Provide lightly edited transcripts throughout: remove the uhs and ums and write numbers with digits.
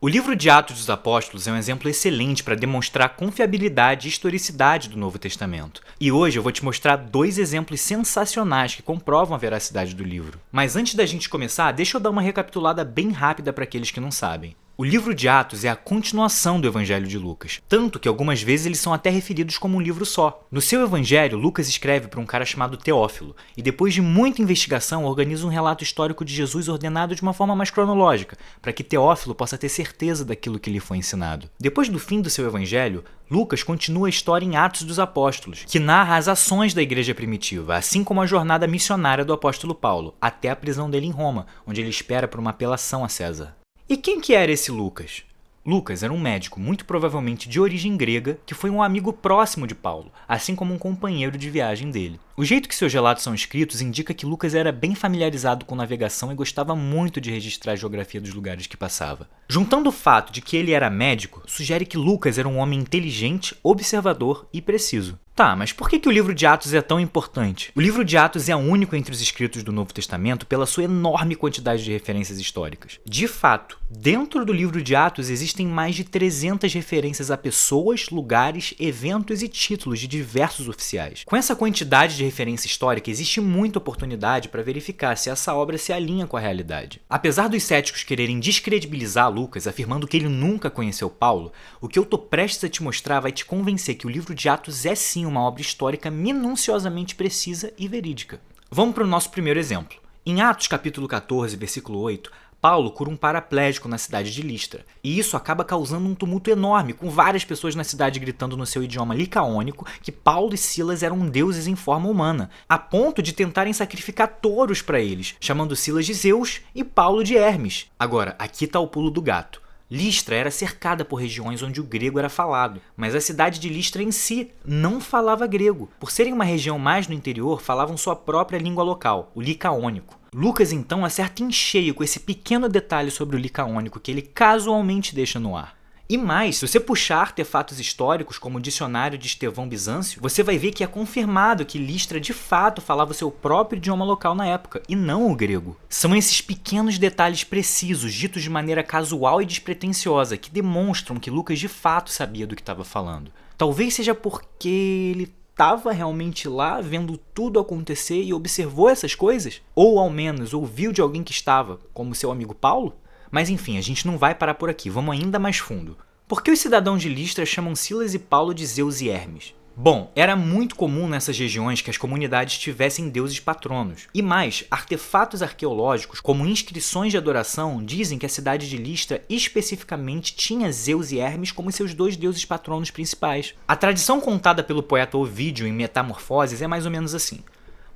O livro de Atos dos Apóstolos é um exemplo excelente para demonstrar a confiabilidade e historicidade do Novo Testamento. E hoje eu vou te mostrar 2 exemplos sensacionais que comprovam a veracidade do livro. Mas antes da gente começar, deixa eu dar uma recapitulada bem rápida para aqueles que não sabem. O livro de Atos é a continuação do Evangelho de Lucas, tanto que algumas vezes eles são até referidos como um livro só. No seu Evangelho, Lucas escreve para um cara chamado Teófilo, e depois de muita investigação organiza um relato histórico de Jesus ordenado de uma forma mais cronológica, para que Teófilo possa ter certeza daquilo que lhe foi ensinado. Depois do fim do seu Evangelho, Lucas continua a história em Atos dos Apóstolos, que narra as ações da igreja primitiva, assim como a jornada missionária do apóstolo Paulo, até a prisão dele em Roma, onde ele espera por uma apelação a César. E quem que era esse Lucas? Lucas era um médico, muito provavelmente de origem grega, que foi um amigo próximo de Paulo, assim como um companheiro de viagem dele. O jeito que seus relatos são escritos indica que Lucas era bem familiarizado com navegação e gostava muito de registrar a geografia dos lugares que passava. Juntando o fato de que ele era médico, sugere que Lucas era um homem inteligente, observador e preciso. Tá, mas por que o livro de Atos é tão importante? O livro de Atos é o único entre os escritos do Novo Testamento pela sua enorme quantidade de referências históricas. De fato, dentro do livro de Atos existem mais de 300 referências a pessoas, lugares, eventos e títulos de diversos oficiais. Com essa quantidade de referência histórica, existe muita oportunidade para verificar se essa obra se alinha com a realidade. Apesar dos céticos quererem descredibilizar Lucas, afirmando que ele nunca conheceu Paulo, o que eu tô prestes a te mostrar vai te convencer que o livro de Atos é sim uma obra histórica minuciosamente precisa e verídica. Vamos para o nosso primeiro exemplo. Em Atos capítulo 14, versículo 8, Paulo cura um paraplégico na cidade de Listra, e isso acaba causando um tumulto enorme, com várias pessoas na cidade gritando no seu idioma licaônico que Paulo e Silas eram deuses em forma humana, a ponto de tentarem sacrificar touros para eles, chamando Silas de Zeus e Paulo de Hermes. Agora, aqui está o pulo do gato. Listra era cercada por regiões onde o grego era falado, mas a cidade de Listra em si não falava grego. Por serem uma região mais no interior, falavam sua própria língua local, o licaônico. Lucas então acerta em cheio com esse pequeno detalhe sobre o licaônico que ele casualmente deixa no ar. E mais, se você puxar artefatos históricos como o dicionário de Estevão Bizâncio, você vai ver que é confirmado que Listra de fato falava o seu próprio idioma local na época, e não o grego. São esses pequenos detalhes precisos, ditos de maneira casual e despretensiosa, que demonstram que Lucas de fato sabia do que estava falando. Talvez seja porque ele estava realmente lá, vendo tudo acontecer e observou essas coisas? Ou ao menos ouviu de alguém que estava, como seu amigo Paulo? Mas enfim, a gente não vai parar por aqui, vamos ainda mais fundo. Por que os cidadãos de Listra chamam Silas e Paulo de Zeus e Hermes? Bom, era muito comum nessas regiões que as comunidades tivessem deuses patronos. E mais, artefatos arqueológicos, como inscrições de adoração, dizem que a cidade de Listra especificamente tinha Zeus e Hermes como seus 2 deuses patronos principais. A tradição contada pelo poeta Ovídio em Metamorfoses é mais ou menos assim.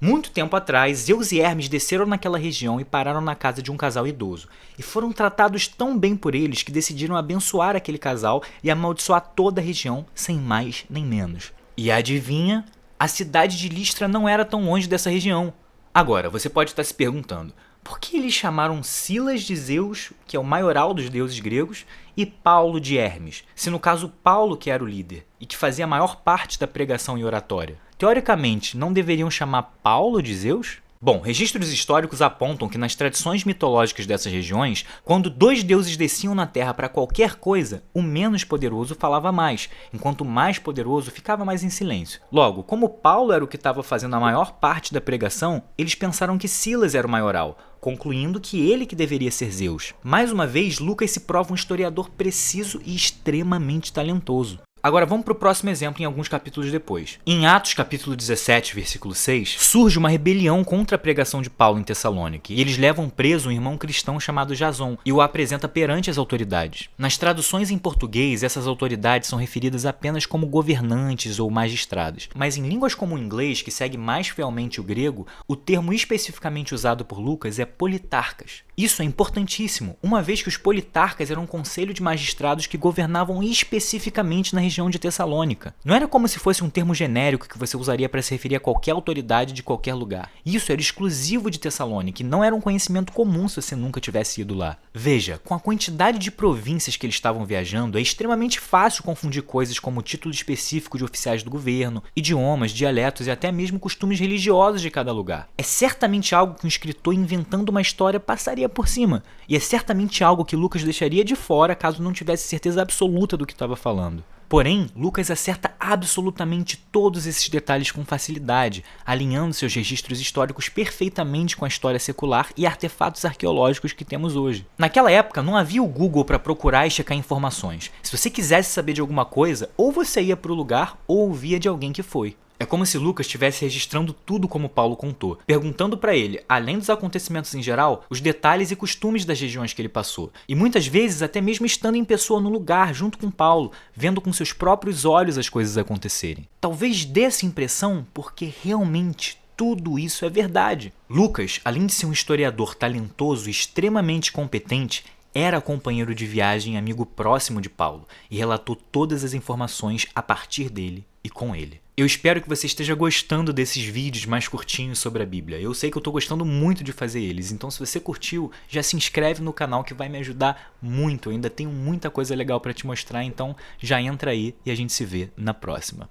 Muito tempo atrás, Zeus e Hermes desceram naquela região e pararam na casa de um casal idoso, e foram tratados tão bem por eles que decidiram abençoar aquele casal e amaldiçoar toda a região, sem mais nem menos. E adivinha? A cidade de Listra não era tão longe dessa região. Agora, você pode estar se perguntando, por que eles chamaram Silas de Zeus, que é o maioral dos deuses gregos, e Paulo de Hermes, se no caso Paulo que era o líder, e que fazia a maior parte da pregação e oratória? Teoricamente, não deveriam chamar Paulo de Zeus? Bom, registros históricos apontam que nas tradições mitológicas dessas regiões, quando 2 deuses desciam na Terra para qualquer coisa, o menos poderoso falava mais, enquanto o mais poderoso ficava mais em silêncio. Logo, como Paulo era o que estava fazendo a maior parte da pregação, eles pensaram que Silas era o maioral, concluindo que ele que deveria ser Zeus. Mais uma vez, Lucas se prova um historiador preciso e extremamente talentoso. Agora vamos para o próximo exemplo em alguns capítulos depois. Em Atos capítulo 17, versículo 6, surge uma rebelião contra a pregação de Paulo em Tessalônica, e eles levam preso um irmão cristão chamado Jason e o apresenta perante as autoridades. Nas traduções em português, essas autoridades são referidas apenas como governantes ou magistrados, mas em línguas como o inglês, que segue mais fielmente o grego, o termo especificamente usado por Lucas é politarcas. Isso é importantíssimo, uma vez que os politarcas eram um conselho de magistrados que governavam especificamente na região de Tessalônica. Não era como se fosse um termo genérico que você usaria para se referir a qualquer autoridade de qualquer lugar. Isso era exclusivo de Tessalônica e não era um conhecimento comum se você nunca tivesse ido lá. Veja, com a quantidade de províncias que eles estavam viajando, é extremamente fácil confundir coisas como título específico de oficiais do governo, idiomas, dialetos e até mesmo costumes religiosos de cada lugar. É certamente algo que um escritor inventando uma história passaria por cima, e é certamente algo que Lucas deixaria de fora caso não tivesse certeza absoluta do que estava falando. Porém, Lucas acerta absolutamente todos esses detalhes com facilidade, alinhando seus registros históricos perfeitamente com a história secular e artefatos arqueológicos que temos hoje. Naquela época, não havia o Google para procurar e checar informações. Se você quisesse saber de alguma coisa, ou você ia para o lugar ou ouvia de alguém que foi. É como se Lucas estivesse registrando tudo como Paulo contou, perguntando para ele, além dos acontecimentos em geral, os detalhes e costumes das regiões que ele passou. E muitas vezes até mesmo estando em pessoa no lugar, junto com Paulo, vendo com seus próprios olhos as coisas acontecerem. Talvez dê essa impressão porque realmente tudo isso é verdade. Lucas, além de ser um historiador talentoso e extremamente competente, era companheiro de viagem e amigo próximo de Paulo e relatou todas as informações a partir dele e com ele. Eu espero que você esteja gostando desses vídeos mais curtinhos sobre a Bíblia. Eu sei que eu estou gostando muito de fazer eles, então se você curtiu, já se inscreve no canal que vai me ajudar muito. Eu ainda tenho muita coisa legal para te mostrar, então já entra aí e a gente se vê na próxima.